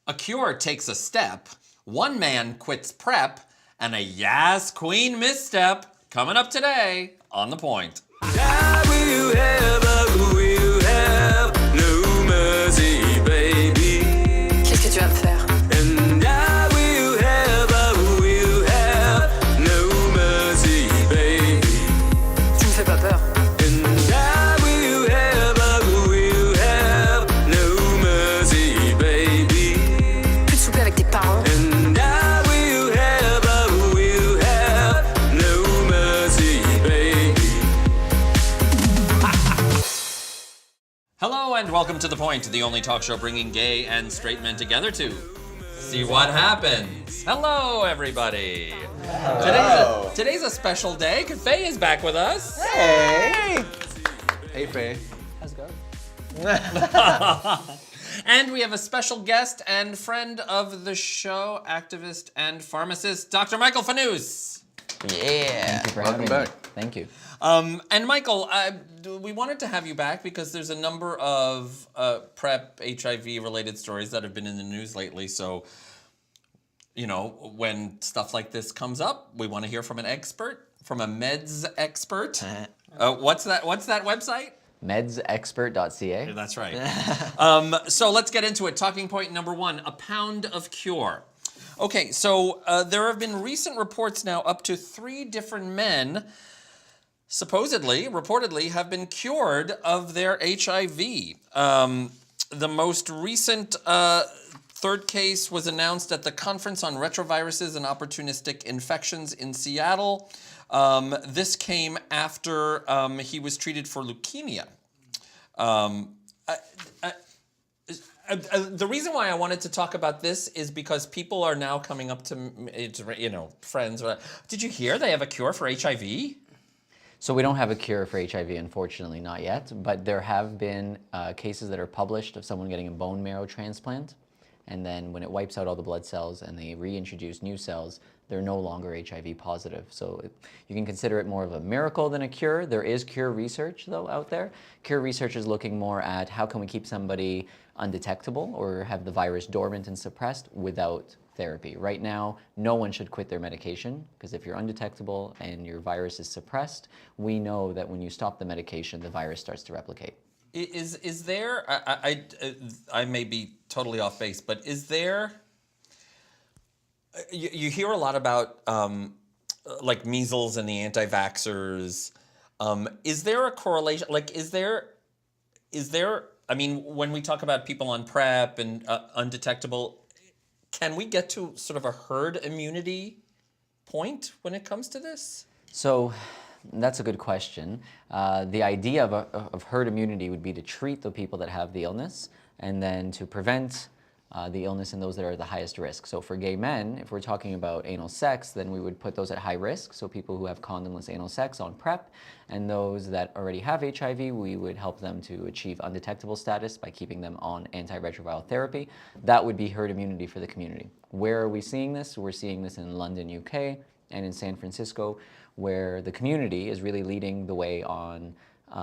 A cure takes a step, one man quits PrEP, and a Yas Queen misstep coming up today on The Point. I will have no mercy, baby. Qu'est-ce que tu vas me faire? And I will have no mercy, baby. Tu me fais pas peur. And I will have no mercy, baby. Plus de souper avec tes parents. And I will have no mercy, baby. Hello and welcome to The Point, the only talk show bringing gay and straight men together to see what happens. Hello, everybody. Hello. Today's a special day because Faye is back with us. Hey! Hey, Faye. How's it going? And we have a special guest and friend of the show, activist and pharmacist, Dr. Michael Fanous. Yeah. Thank you for having Welcome me. back. Thank you. And Michael, we wanted to have you back because there's a number of PrEP, HIV-related stories that have been in the news lately. So, you know, when stuff like this comes up, we want to hear from an expert, from a meds expert. What's that website? Medsexpert.ca. That's right. So let's get into it. Talking point number one, a pound of cure. Okay, so there have been recent reports now up to 3 different men reportedly have been cured of their HIV. The most recent third case was announced at the Conference on Retroviruses and Opportunistic Infections in Seattle. This came after he was treated for leukemia. The reason why I wanted to talk about this is because people are now coming up to me, friends. Did you hear they have a cure for HIV? So we don't have a cure for HIV, unfortunately, not yet. But there have been cases that are published of someone getting a bone marrow transplant. And then when it wipes out all the blood cells and they reintroduce new cells, they're no longer HIV positive. So you can consider it more of a miracle than a cure. There is cure research, though, out there. Cure research is looking more at how can we keep somebody undetectable or have the virus dormant and suppressed without therapy. Right now, no one should quit their medication because if you're undetectable and your virus is suppressed, we know that when you stop the medication, the virus starts to replicate. Is there, I may be totally off base, but is there, you hear a lot about like measles and the anti-vaxxers. Is there a correlation, like is there, I mean, when we talk about people on PrEP and undetectable, can we get to sort of a herd immunity point when it comes to this? So that's a good question. The idea of herd immunity would be to treat the people that have the illness and then to prevent the illness in those that are at the highest risk. So for gay men, if we're talking about anal sex, then we would put those at high risk. So people who have condomless anal sex on PrEP, and those that already have HIV, we would help them to achieve undetectable status by keeping them on antiretroviral therapy. That would be herd immunity for the community. Where are we seeing this? We're seeing this in London, UK, and in San Francisco, where the community is really leading the way on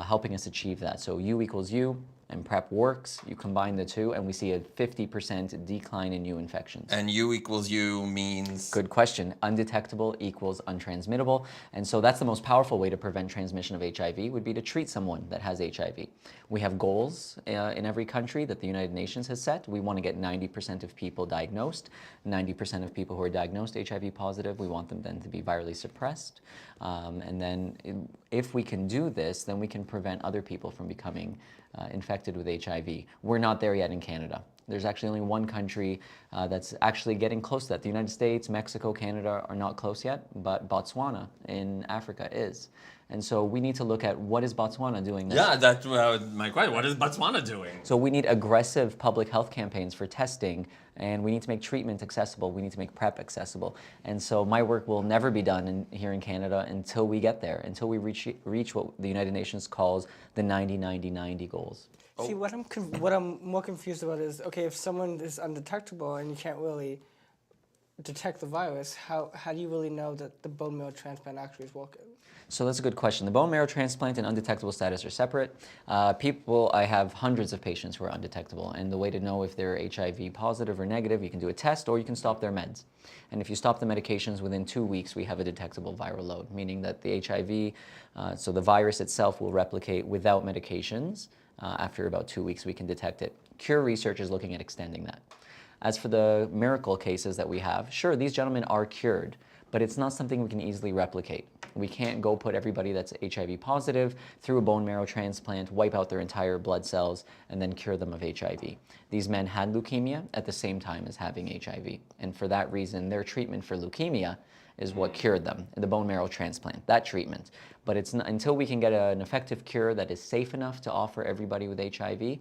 helping us achieve that. So U equals U, and PrEP works. You combine the two, and we see a 50% decline in new infections. And U equals U means? Good question. Undetectable equals untransmittable. And so that's the most powerful way to prevent transmission of HIV would be to treat someone that has HIV. We have goals in every country that the United Nations has set. We want to get 90% of people diagnosed. 90% of people who are diagnosed HIV positive, we want them then to be virally suppressed. And then if we can do this, then we can prevent other people from becoming infected with HIV. We're not there yet in Canada. There's actually only one country that's actually getting close to that. The United States, Mexico, Canada are not close yet, but Botswana in Africa is. And so we need to look at what is Botswana doing. Yeah, that's my question. What is Botswana doing? So we need aggressive public health campaigns for testing, and we need to make treatment accessible. We need to make PrEP accessible. And so my work will never be done here in Canada until we get there, until we reach what the United Nations calls the 90-90-90 goals. See, what I'm more confused about is, okay, if someone is undetectable and you can't really detect the virus, how do you really know that the bone marrow transplant actually is working? So that's a good question. The bone marrow transplant and undetectable status are separate. I have hundreds of patients who are undetectable, and the way to know if they're HIV positive or negative, you can do a test or you can stop their meds. And if you stop the medications within 2 weeks, we have a detectable viral load, meaning that the HIV, so the virus itself will replicate without medications. After about 2 weeks, we can detect it. Cure research is looking at extending that. As for the miracle cases that we have, sure, these gentlemen are cured, but it's not something we can easily replicate. We can't go put everybody that's HIV positive through a bone marrow transplant, wipe out their entire blood cells, and then cure them of HIV. These men had leukemia at the same time as having HIV, and for that reason, their treatment for leukemia is what cured them, the bone marrow transplant, that treatment. But it's not, until we can get an effective cure that is safe enough to offer everybody with HIV,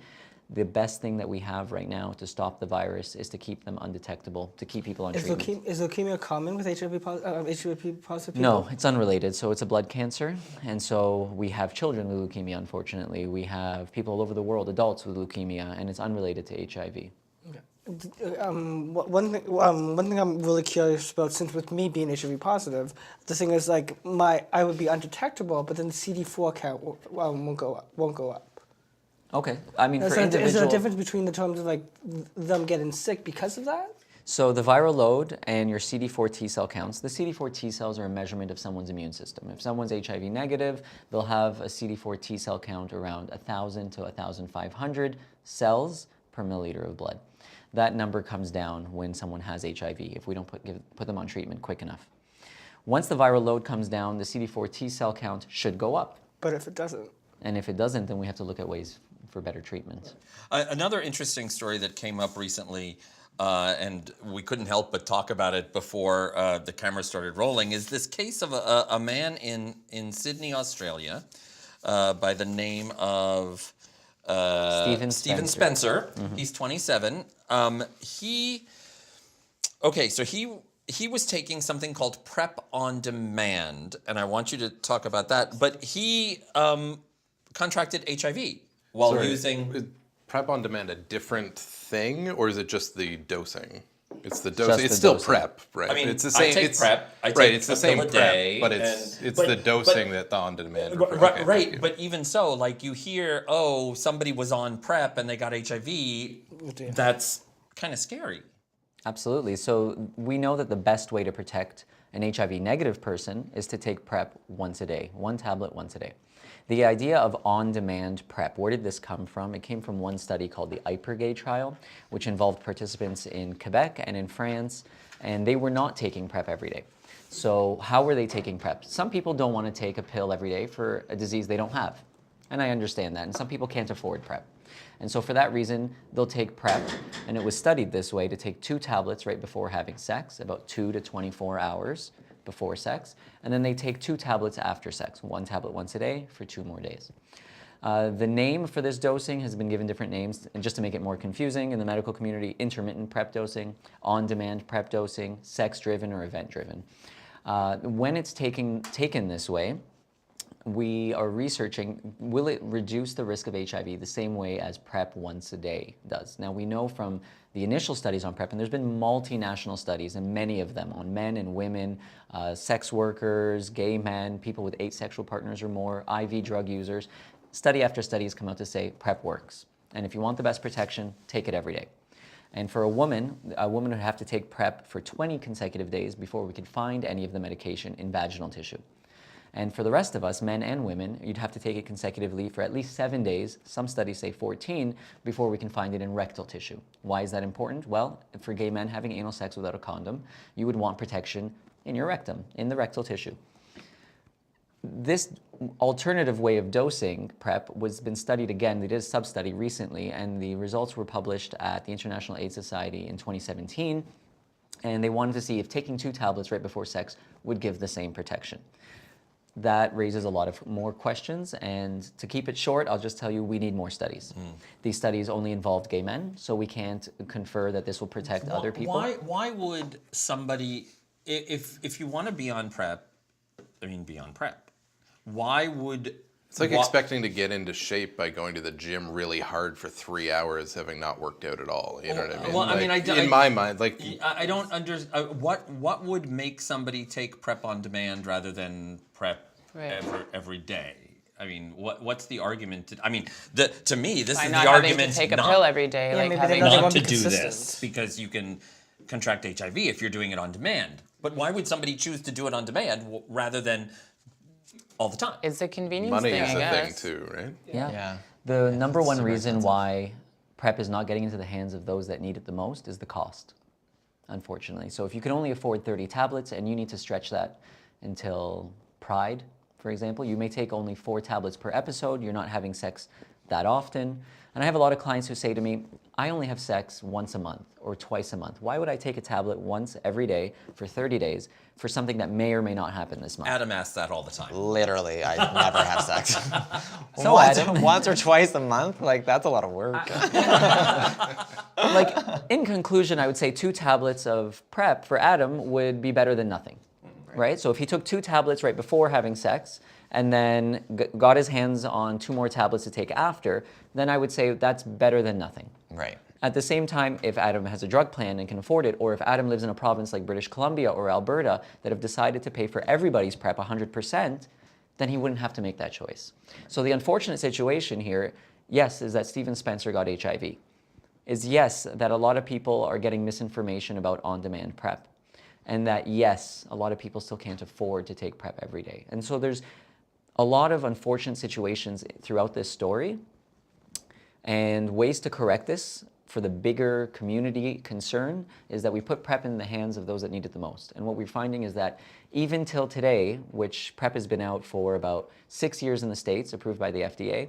the best thing that we have right now to stop the virus is to keep them undetectable, to keep people on treatment. Is leukemia common with HIV positive people? No, it's unrelated. So it's a blood cancer, and so we have children with leukemia, unfortunately. We have people all over the world, adults with leukemia, and it's unrelated to HIV. Okay. One thing I'm really curious about, since with me being HIV positive, the thing is like I would be undetectable, but then the CD4 count won't go up. Okay, I mean, Is for individual... Is there a difference between the terms of like them getting sick because of that? So the viral load and your CD4 T cell counts, the CD4 T cells are a measurement of someone's immune system. If someone's HIV negative, they'll have a CD4 T cell count around 1,000 to 1,500 cells per milliliter of blood. That number comes down when someone has HIV, if we don't put them on treatment quick enough. Once the viral load comes down, the CD4 T cell count should go up. But if it doesn't? And if it doesn't, then we have to look at ways for better treatment. Another interesting story that came up recently, and we couldn't help but talk about it before the camera started rolling, is this case of a man in Sydney, Australia, by the name of Stephen Spencer. Mm-hmm. He's 27. He was taking something called PrEP on demand, and I want you to talk about that. But he contracted HIV while using... Is PrEP on demand a different thing, or is it just the dosing? It's the dosing. It's still dosing. PrEP, right? I mean, it's the same. I take PrEP. I take it's the a same pill a PrEP, day, but but the dosing that the on demand. Right, but even so, like you hear, oh, somebody was on PrEP and they got HIV. That's kind of scary. Absolutely. So we know that the best way to protect an HIV negative person is to take PrEP once a day, one tablet once a day. The idea of on-demand PrEP, where did this come from? It came from one study called the IPERGAY trial, which involved participants in Quebec and in France, and they were not taking PrEP every day. So how were they taking PrEP? Some people don't want to take a pill every day for a disease they don't have, and I understand that, and some people can't afford PrEP. And so for that reason, they'll take PrEP, and it was studied this way, to take 2 tablets right before having sex, about 2 to 24 hours before sex, and then they take 2 tablets after sex, 1 tablet once a day for 2 more days. The name for this dosing has been given different names, and just to make it more confusing in the medical community, intermittent PrEP dosing, on-demand PrEP dosing, sex-driven or event-driven. When it's taken this way, we are researching, will it reduce the risk of HIV the same way as PrEP once a day does? Now we know from the initial studies on PrEP, and there's been multinational studies, and many of them on men and women, sex workers, gay men, people with 8 sexual partners or more, IV drug users. Study after study has come out to say PrEP works. And if you want the best protection, take it every day. And for a woman would have to take PrEP for 20 consecutive days before we could find any of the medication in vaginal tissue. And for the rest of us, men and women, you'd have to take it consecutively for at least 7 days, some studies say 14, before we can find it in rectal tissue. Why is that important? Well, for gay men having anal sex without a condom, you would want protection in your rectum, in the rectal tissue. This alternative way of dosing PrEP was been studied again. They did a sub-study recently, and the results were published at the International AIDS Society in 2017, and they wanted to see if taking 2 tablets right before sex would give the same protection. That raises a lot of more questions, and to keep it short, I'll just tell you we need more studies. These studies only involved gay men, so we can't confer that this will protect other people. Why would somebody, if you want to be on PrEP, be on PrEP, why would It's like expecting to get into shape by going to the gym really hard for 3 hours, having not worked out at all. You know what I mean? Well, I mean, in my mind, like I don't understand what would make somebody take PrEP on demand rather than PrEP Right. every day. I mean, what's the argument? To me, this By is not the having argument to take a not, pill every day, Yeah, like maybe having they not won't to be do consistent. this because you can contract HIV if you're doing it on demand. But why would somebody choose to do it on demand rather than all the time? it's a convenience money thing, is I a thing guess. too, right? Yeah. The number one reason why PrEP is not getting into the hands of those that need it the most is the cost, unfortunately. So if you can only afford 30 tablets and you need to stretch that until Pride, for example, you may take only 4 tablets per episode. You're not having sex that often. And I have a lot of clients who say to me, I only have sex once a month or twice a month. Why would I take a tablet once every day for 30 days for something that may or may not happen this month? Adam asks that all the time. Literally, I never have sex. So, Adam, once or twice a month? Like, that's a lot of work. like, in conclusion, I would say 2 tablets of PrEP for Adam would be better than nothing, right? So if he took 2 tablets right before having sex and then got his hands on 2 more tablets to take after, then I would say that's better than nothing. Right. At the same time, if Adam has a drug plan and can afford it, or if Adam lives in a province like British Columbia or Alberta that have decided to pay for everybody's PrEP 100%, then he wouldn't have to make that choice. So the unfortunate situation here, yes, is that Stephen Spencer got HIV. Is yes, that a lot of people are getting misinformation about on-demand PrEP. And that yes, a lot of people still can't afford to take PrEP every day. And so there's a lot of unfortunate situations throughout this story, and ways to correct this for the bigger community concern is that we put PrEP in the hands of those that need it the most. And what we're finding is that even till today, which PrEP has been out for about 6 years in the States, approved by the FDA,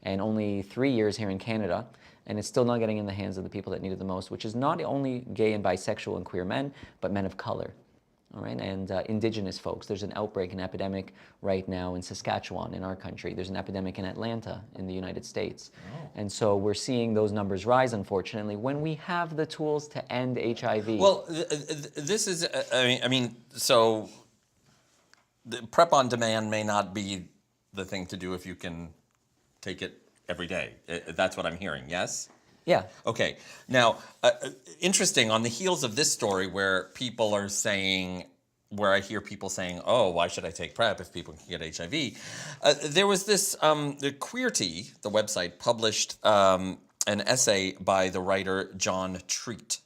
and only 3 years here in Canada, and it's still not getting in the hands of the people that need it the most, which is not only gay and bisexual and queer men, but men of color. All right, and Indigenous folks. There's an outbreak, an epidemic right now in Saskatchewan, in our country. There's an epidemic in Atlanta, in the United States. And so we're seeing those numbers rise, unfortunately, when we have the tools to end HIV. Well, this is, so the PrEP on demand may not be the thing to do if you can take it every day. That's what I'm hearing, yes? Yeah. Okay. Now, interesting, on the heels of this story where people are saying, where I hear people saying, oh, why should I take PrEP if people can get HIV? There was this, the Queerty, the website, published an essay by the writer John Treat,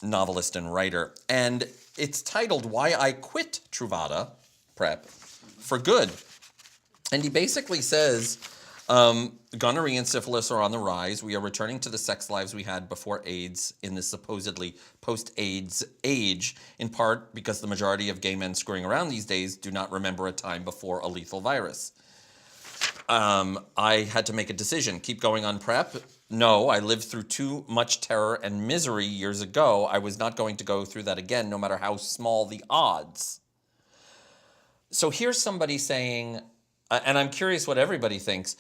novelist and writer. And it's titled, Why I Quit Truvada, PrEP, for Good. And he basically says, gonorrhea and syphilis are on the rise. We are returning to the sex lives we had before AIDS in the supposedly post-AIDS age, in part because the majority of gay men screwing around these days do not remember a time before a lethal virus. I had to make a decision. Keep going on PrEP? No, I lived through too much terror and misery years ago. I was not going to go through that again, no matter how small the odds. So here's somebody saying, and I'm curious what everybody thinks,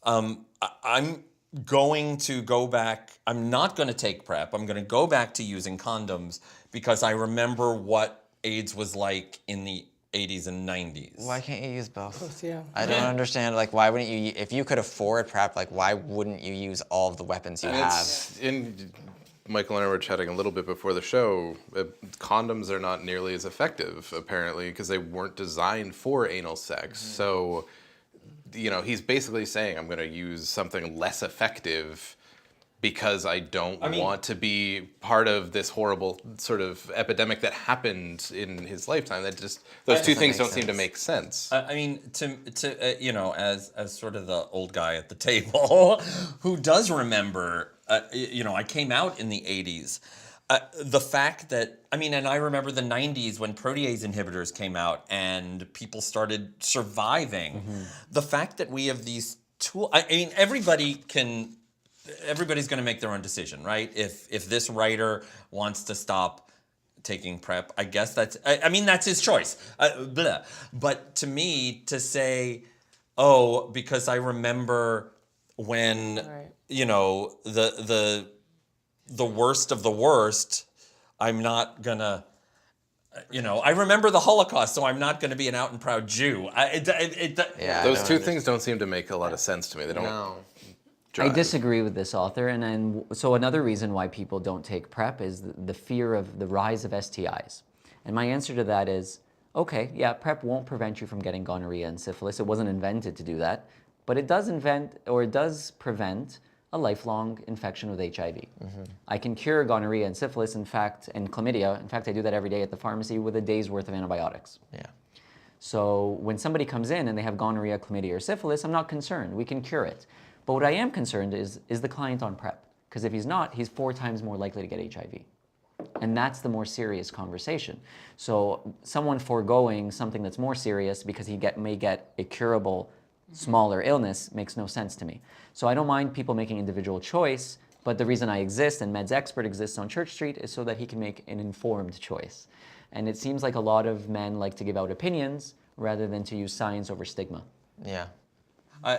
I'm going to go back, I'm not going to take PrEP, I'm going to go back to using condoms because I remember what AIDS was like in the 80s and 90s. Why can't you use both? Yeah. I don't understand. Like, why wouldn't you? If you could afford PrEP, like, why wouldn't you use all of the weapons you have? Michael and I were chatting a little bit before the show. Condoms are not nearly as effective, apparently, because they weren't designed for anal sex. Mm-hmm. So, you know, he's basically saying, I'm going to use something less effective because I don't want to be part of this horrible sort of epidemic that happened in his lifetime. That just, those two things don't seem to make sense. I mean, you know, as sort of the old guy at the table who does remember, you know, I came out in the 80s. The fact that, I mean, and I remember the 90s when protease inhibitors came out and people started surviving. Mm-hmm. The fact that we have these tools, I mean, everybody's going to make their own decision, right? If this writer wants to stop taking PrEP, I guess that's his choice. But to me, to say, oh, because I remember when, you know, the worst of the worst, I'm not gonna I remember the Holocaust, so I'm not going to be an out and proud Jew. Yeah, Those no, two things don't seem to make a lot of sense to me. They don't. No. I disagree with this author, and then so another reason why people don't take PrEP is the fear of the rise of STIs. And my answer to that is, okay, yeah, PrEP won't prevent you from getting gonorrhea and syphilis. It wasn't invented to do that, but it does prevent a lifelong infection with HIV. I can cure gonorrhea and syphilis, and chlamydia. In fact, I do that every day at the pharmacy with a day's worth of antibiotics. Yeah. So when somebody comes in and they have gonorrhea, chlamydia, or syphilis, I'm not concerned. We can cure it. But what I am concerned is the client on PrEP? Because if he's not, he's 4 times more likely to get HIV. And that's the more serious conversation. So someone foregoing something that's more serious because he may get a curable, smaller illness makes no sense to me. So I don't mind people making individual choice, but the reason I exist and Meds Expert exists on Church Street is so that he can make an informed choice. And it seems like a lot of men like to give out opinions rather than to use science over stigma. Yeah.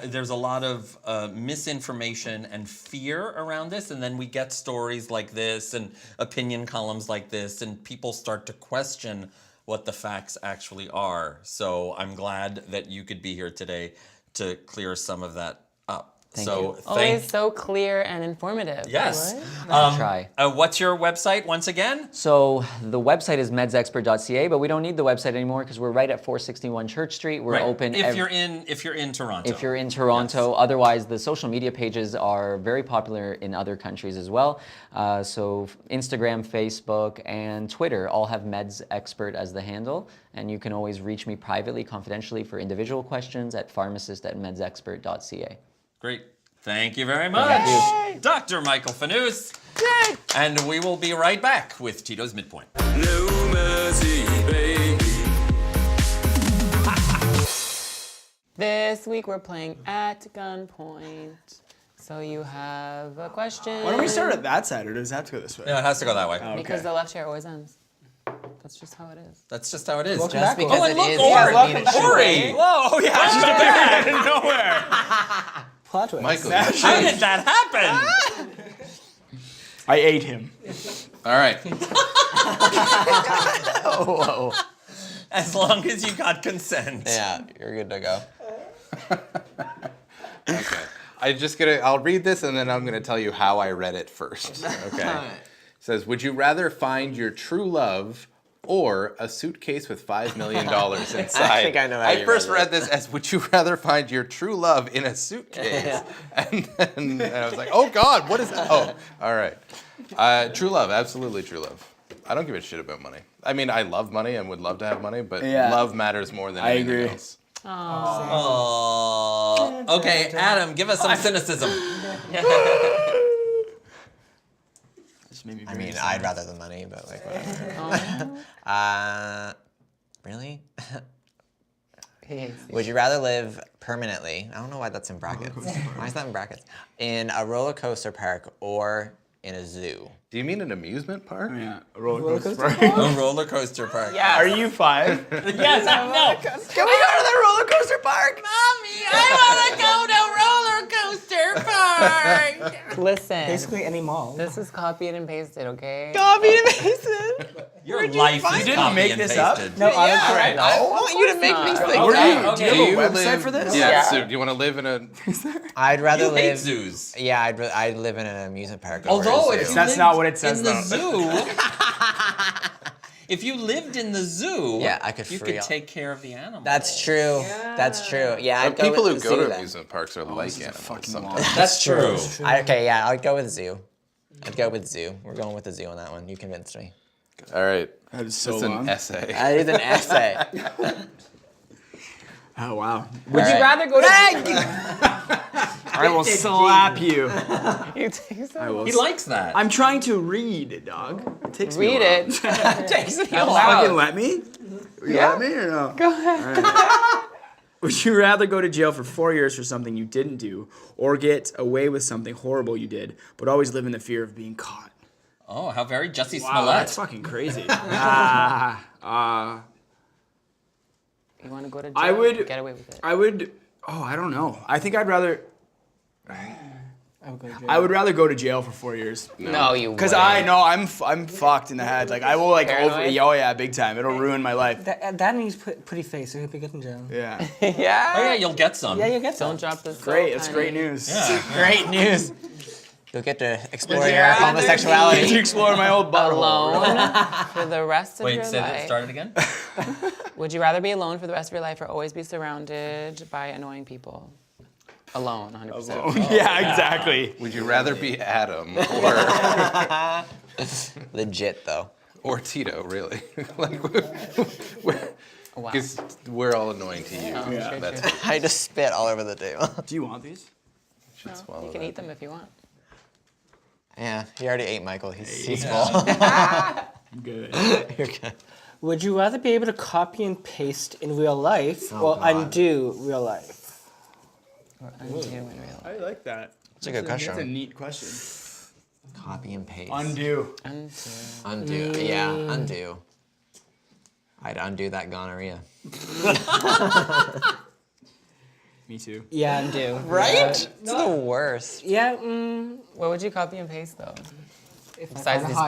There's a lot of misinformation and fear around this, and then we get stories like this and opinion columns like this, and people start to question what the facts actually are. So I'm glad that you could be here today to clear some of that up. Thank so you. Always so clear and informative. Yes. Try. What's your website once again? So the website is medsexpert.ca, but we don't need the website anymore because we're right at 461 Church Street. We're open if you're in Toronto. If you're in Toronto. Yes. Otherwise, the social media pages are very popular in other countries as well. So Instagram, Facebook, and Twitter all have Meds Expert as the handle. And you can always reach me privately, confidentially for individual questions at pharmacist@medsexpert.ca. Great. Thank you very much. Dr. Michael Fanous. And we will be right back with Tito's Midpoint. No mercy, baby. This week we're playing at gunpoint. So you have a question. Why don't we start at that side, or does that have to go this way? Yeah, it has to go that way. Because the left chair always ends. That's just how it is. That's just how it is. Welcome Just back. because Oh, it and look, is Ori. doesn't mean it should Ori. be. Whoa, oh yeah, she's appearing out of nowhere. Plot twist. Michael. How did that happen? I ate him. All right. Whoa. As long as you got consent. Yeah, you're good to go. Okay. I'll read this and then I'm gonna tell you how I read it first. Okay. It says, would you rather find your true love or a suitcase with $5 million inside? I think I know how I you first read read this as, would you rather find your true love in a suitcase? And then I was like, oh God, what is that? Oh, all right. True love, absolutely true love. I don't give a shit about money. I mean, I love money and would love to have money, but Yeah. love matters more than I anything agree. else. Oh. Okay, Adam, give us some cynicism. This made me I very mean, sad. I'd rather the money, but like whatever. Really? He hates you. Would you rather live permanently? I don't know why that's in brackets. Why is that in brackets? In a roller coaster park or in a zoo? Do you mean an amusement park? Yeah, a roller coaster. A roller coaster park. Yeah. Are you 5? Yes, no. Can we go to the roller coaster park? Mommy, I want to go to roller coaster park. Listen. Basically any mall. This is copied and pasted, okay? Copy and pasted. Your life is didn't copy make and this up? pasted. No, I Alright, I want you to make these things What up. are you? Okay. Do you have a live- website for this? Yeah, Yeah. so do you want to live in a... I'd rather You hate live. zoos. Yeah, I'd live in an amusement park. Although over a if zoo. you That's lived not what it says, in the though. zoo, if you lived in the zoo, Yeah, I could you free could up. take care of the animals. That's true. That's true. Yeah, I'd But go people with who the go zoo to then. amusement parks are like This is a animals fucking sometimes. wall. That's true. Okay, yeah, I'd go with zoo. I'd go with zoo. We're going with the zoo on that one. You convinced me. All right. That is so It's long. an essay. That is an essay. Oh wow. Would you rather go to... I will slap you. You take some? I will. He likes that. I'm trying to read, dog. It takes me a Read while. it. Takes me a Fucking while. let me? You let me or no? Go ahead. Would you rather go to jail for 4 years for something you didn't do, or get away with something horrible you did, but always live in the fear of being caught? Oh, how very Jussie Wow, Smollett. that's fucking crazy. You want to go to jail? I would- Get away with it. I would. Oh, I don't know. I think I'd rather. I would go to jail. I would rather go to jail for 4 years. No, you Because wouldn't. I know I'm fucked in the head. Like I will like Paranoid? oh yeah, big time. It'll ruin my life. That means pretty face, so he'll be good in jail. Yeah. Yeah. Oh yeah, you'll get some. Yeah, you get Don't some. drop this. Great. That's great news. Yeah. Great news. You'll get to explore Would you your rather To homosexuality. explore my old butthole. Alone for the rest of Wait, your say that. life. Start it again. Would you rather be alone for the rest of your life or always be surrounded by annoying people? Alone, 100%. Yeah, exactly. Would you rather be Adam or Legit though. Tito? Really? Like, Wow. because we're all annoying to you. Yeah. That's I just spit all over the table. Do you want these? You can eat them if you want. Yeah, he already ate Michael. He's full. Good. You're good. Would you rather be able to copy and paste in real life or undo real life? Or undo in real life. I like that. That's a good question. That's a neat question. Copy and paste. Undo. Undo. Undo. Yeah, undo. I'd undo that gonorrhea. Me too. Yeah, undo. Right? It's the worst. Yeah, What would you copy and paste though? if Besides I these find a hot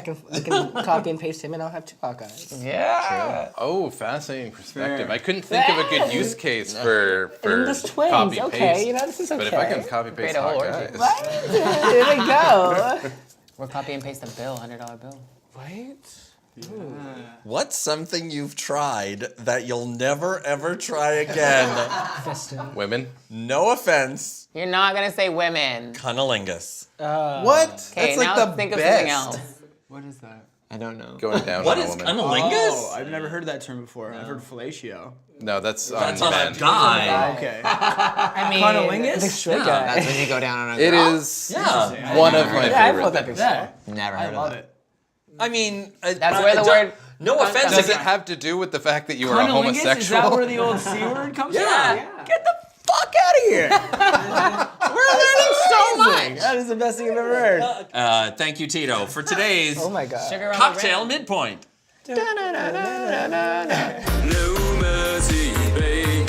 questions. guy, I can copy and paste him and I'll have 2 hot guys. Yeah. Oh, fascinating perspective. Fair. I couldn't think of a good use case for And there's twins, copy okay, paste. you know, this is okay. But if I can copy paste Create a hot whole guys, orgy. There we go. Or copy and paste a bill, $100 bill. Right? What's something you've tried that you'll never ever try again? Fisting. women. No offense, You're not gonna say women. cunnilingus. What? Okay, That's like now the think of best. something else. What is that? I don't know. Going down What on a is woman. cunnilingus? Oh, I've never heard that term before. I've heard fellatio. No, that's That's on on men. a guy. Okay. I mean, The Cunnilingus? straight Yeah, guy. That's when you go down on a It girl? is Yeah. one of my Yeah, I've favorite heard that things. before. Never I heard of love that. it. I mean, That's where the word No comes offense. from. Does it have to do with the fact that you are a Cunnilingus? Is that homosexual? where the old C word comes Yeah. from? Get the fuck out of here. We're learning so much. That is the best thing I've ever heard. Thank you, Tito, for today's Oh my god. Sugar on the cocktail rim. midpoint. No mercy, baby.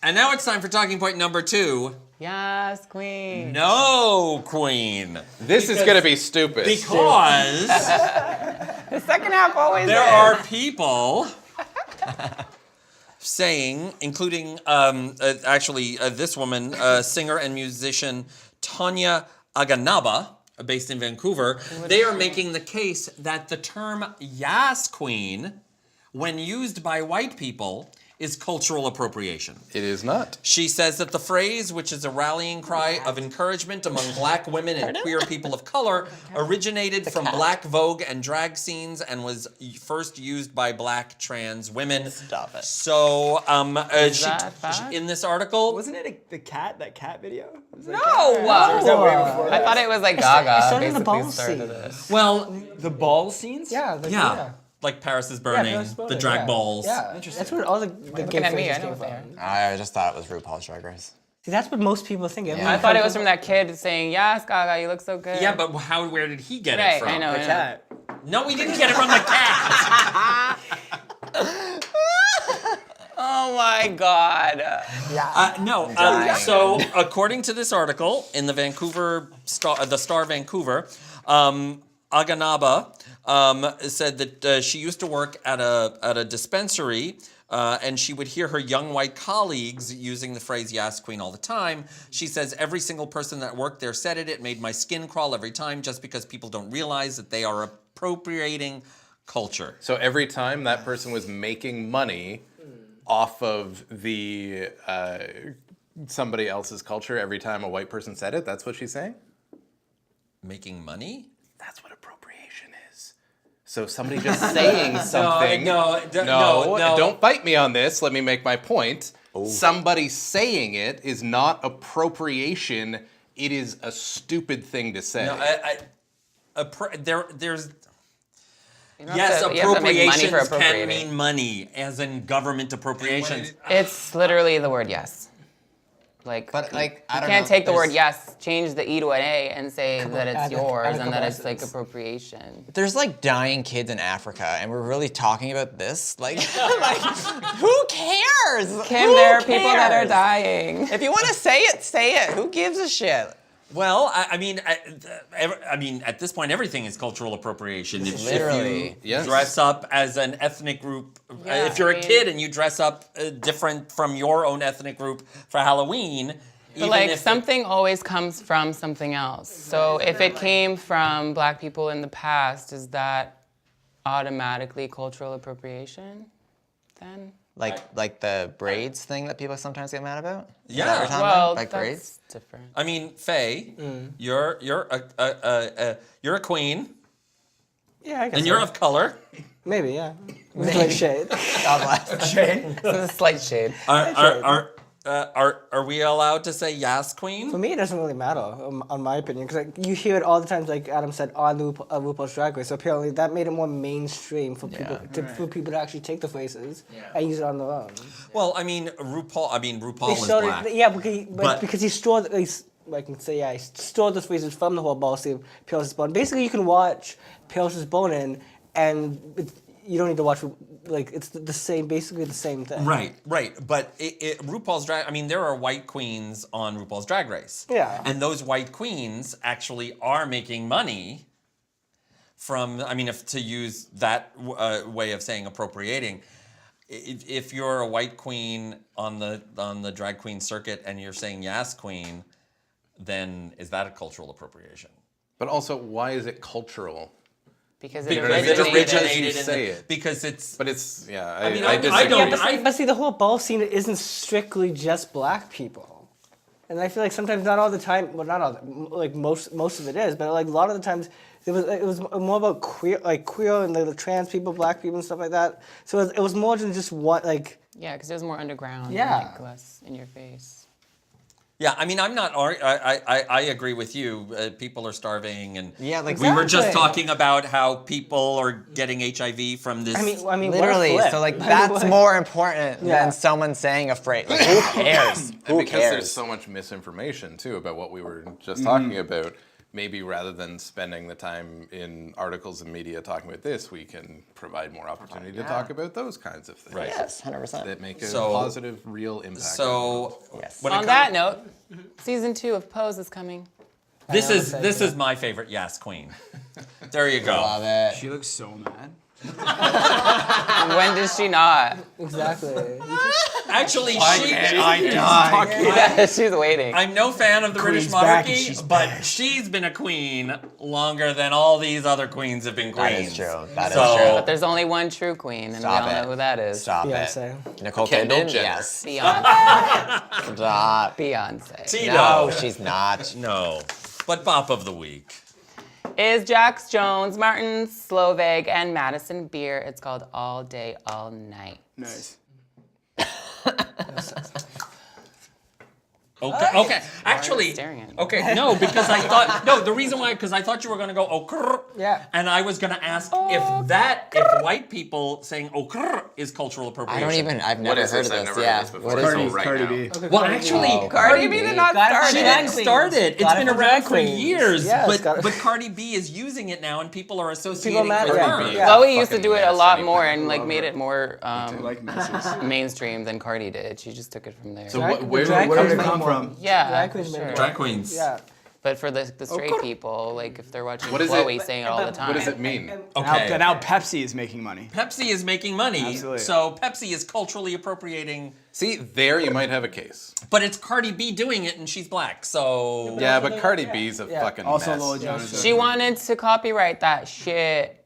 And now it's time for talking point number 2. Yas Queen. No, Queen. This is going to be stupid. Because The second half always there is. are people saying, including this woman, singer and musician Tanya Aganaba, based in Vancouver, they are making the case that the term Yas Queen, when used by white people, is cultural appropriation. It is not. She says that the phrase, which is a rallying cry of encouragement among black women and queer people of color, originated from black Vogue and drag scenes and was first used by black trans women. Stop it. So, that fact? in this article, Wasn't it that cat video? It was like- No! Or was that way before I that? thought it was like Gaga started in the basically ball started scene. it. well, The ball scenes? Yeah. yeah, like Paris is Burning, Paris Burning, the drag yeah. balls. Yeah, that's where all the gay Looking at me, I phrases know came what they are. from. I just thought it was RuPaul's Drag Race. See, that's what most people think. Everyone I thought it comes was from that kid saying, "Yes, Gaga, you look so good." Yeah, but where did he get it Right, from? I know. The cat. No, we didn't get it from the cat. Oh my God. So according to this article in the Vancouver Star Vancouver, Aganaba said that she used to work at a dispensary. And she would hear her young white colleagues using the phrase Yas Queen all the time. She says, every single person that worked there said it. It made my skin crawl every time just because people don't realize that they are appropriating culture. So every time that person was making money off of the somebody else's culture, every time a white person said it, that's what she's saying? Making money? That's what appropriation is. So somebody just saying something. No, Don't fight me on this. Let me make my point. Somebody saying it is not appropriation. It is a stupid thing to say. There's... You don't Yes, have to- you have to make money for appropriations can appropriating. mean money, as in government appropriations. It's literally the word yes. Like, But, like, I you don't can't know, take the word there's- yes, change the E to an A, and say that it's add a yours, and couple that it's like S's. appropriation. There's like dying kids in Africa, and we're really talking about this? Like, like who cares? Kim, Who there are people that are cares? dying. If you want to say it, say it. Who gives a shit? Well, I mean, at this point, everything is cultural appropriation. If Literally. you Yes. dress up as an ethnic group, Yeah, if you're I a mean- kid and you dress up different from your own ethnic group for Halloween, But even like if something always comes from something else. So if it came from black people in the past, is that automatically cultural appropriation then? Like the braids thing that people sometimes get mad about? Is Yeah. that what you're talking Well, about? Like that's braids? different. I mean, Faye, you're a queen, Yeah, I guess. and you're so. of color. Maybe, yeah. With like shade. God bless. It's a slight shade. Are we allowed to say Yas For Queen? me, it doesn't really matter, on my opinion, because like, you hear it all the time, like Adam said, on RuPaul's Drag Race. So apparently, that made it more mainstream for people for people to actually take the phrases and use it on their own. Well, I mean, RuPaul is showed black. it, yeah, But- because he stored, he stored the phrases from the whole ball scene, Paris is Born. Basically, you can watch Paris is Born and you don't need to watch, like, it's the same, basically the same thing. Right. But RuPaul's Drag, I mean, there are white queens on RuPaul's Drag Race. Yeah. And those white queens actually are making money from, I mean, to use that way of saying appropriating, if you're a white queen on the drag queen circuit and you're saying Yas Queen, then is that a cultural appropriation? But also, why is it cultural? Because Because it it originated. originated in say it. because it's. But it's, yeah, I mean, I disagree. don't. But see, the whole ball scene isn't strictly just black people. And I feel like sometimes, not all the time, well, not all, like most of it is, but like a lot of the times, it was more about queer and the trans people, black people, and stuff like that. So it was more than just what, like. Yeah, because it was more underground. Yeah. And, like, less in your face. Yeah, I mean, I'm not. I agree with you. People are starving, and Yeah, like we were just Exactly. talking about how people are getting HIV from this. I mean, literally. what a flip. So like Like, that's what- more important Yeah. than someone saying a phrase. Like, who cares? And Who because there's cares? so much misinformation too about what we were just talking about, maybe rather than spending the time in articles and media talking about this, we can provide more opportunity to talk about those kinds of things. Right. Yes, 100%. That make a So- positive, real impact. So, Yes. when it On comes- that note, season 2 of Pose is coming. this is my favorite Yas Queen. There you go. Love it. She looks so mad. When does she not? Exactly. Actually, Yeah, she's waiting. I'm no fan of the British Queen's back and monarchy, she's but she's been a queen longer than all these other queens have been That queens. is true. That is So- true. But there's only one true queen, and Stop we all it. know who that is. Stop Beyonce. it. Nicole Kendall Kidman? Jenner. Yes. Beyonce. Stop. Beyonce. Tito. No, she's not. No. But Bop of the Week. Is Jax Jones, Martin Slovag, and Madison Beer. It's called All Day, All Night. Nice. Okay. Actually, staring at me? okay, no, because I thought, no, the reason why, because I thought you were going to go, oh, krr, Yeah. and I was going to ask if white people saying, oh, krr, is cultural I appropriation. don't even, I've What never is heard this? of I've this. never Yeah. heard this before. What is So this? right Cardi now. B. Well, actually, Oh. Cardi B did not Got it start from she it. Drag didn't queens. start it. It's Got it been from around drag for queens. years. Yeah, it's got but it- but Cardi B is using it now, and people are associating mad with at her. her. Yeah. Yeah. Chloe used to Fucking do it a mess lot anyway. more and like Love made her. it more I like messes. mainstream than Cardi did. She just took it from there. So Drag- where drag Where did it queens come made from? more- yeah, Drag for queens made sure. more. Drag queens. Yeah. But for the straight people, like if they're watching What is Chloe it- saying it all the time. What does it mean? Okay. Now Pepsi is making money. Pepsi is making money, Absolutely. so Pepsi is culturally appropriating. See, there you might have a case. But it's Cardi B doing it, and she's black, so Yeah, but Cardi B's a Yeah. fucking Also, mess. Lil Jon is She wanted to copyright that shit.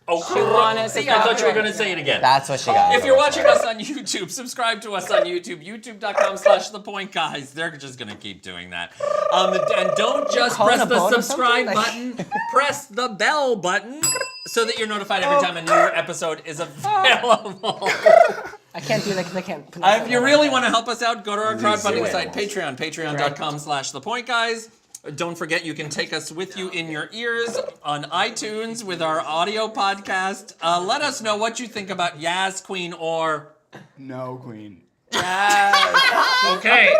oh, She wanted to see, I thought you were copyright. going to say it again. That's what she got. If you're watching us on YouTube, subscribe to us on YouTube, youtube.com/thepointguys. They're just going to keep doing that. And don't just calling press a the bone or subscribe something? button, press the bell button so that you're notified every time a new episode is available. I can't do that because I can't pronounce If you that. really want to help us out, go to our crowdfunding Zoo site, animals. Patreon, patreon.com/thepointguys. Don't forget, you can take us with you in your ears on iTunes with our audio podcast. Let us know what you think about Yas Queen or... No queen. Okay.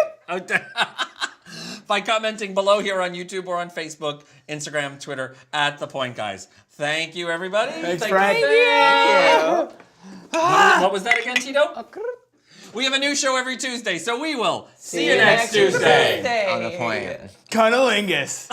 by commenting below here on YouTube or on Facebook, Instagram, Twitter, at The Point Guys. Thank you, everybody. Thanks, Frank. Thank you. What was that again, Tito? We have a new show every Tuesday, so we will see you next Tuesday. On the point. Cunnilingus.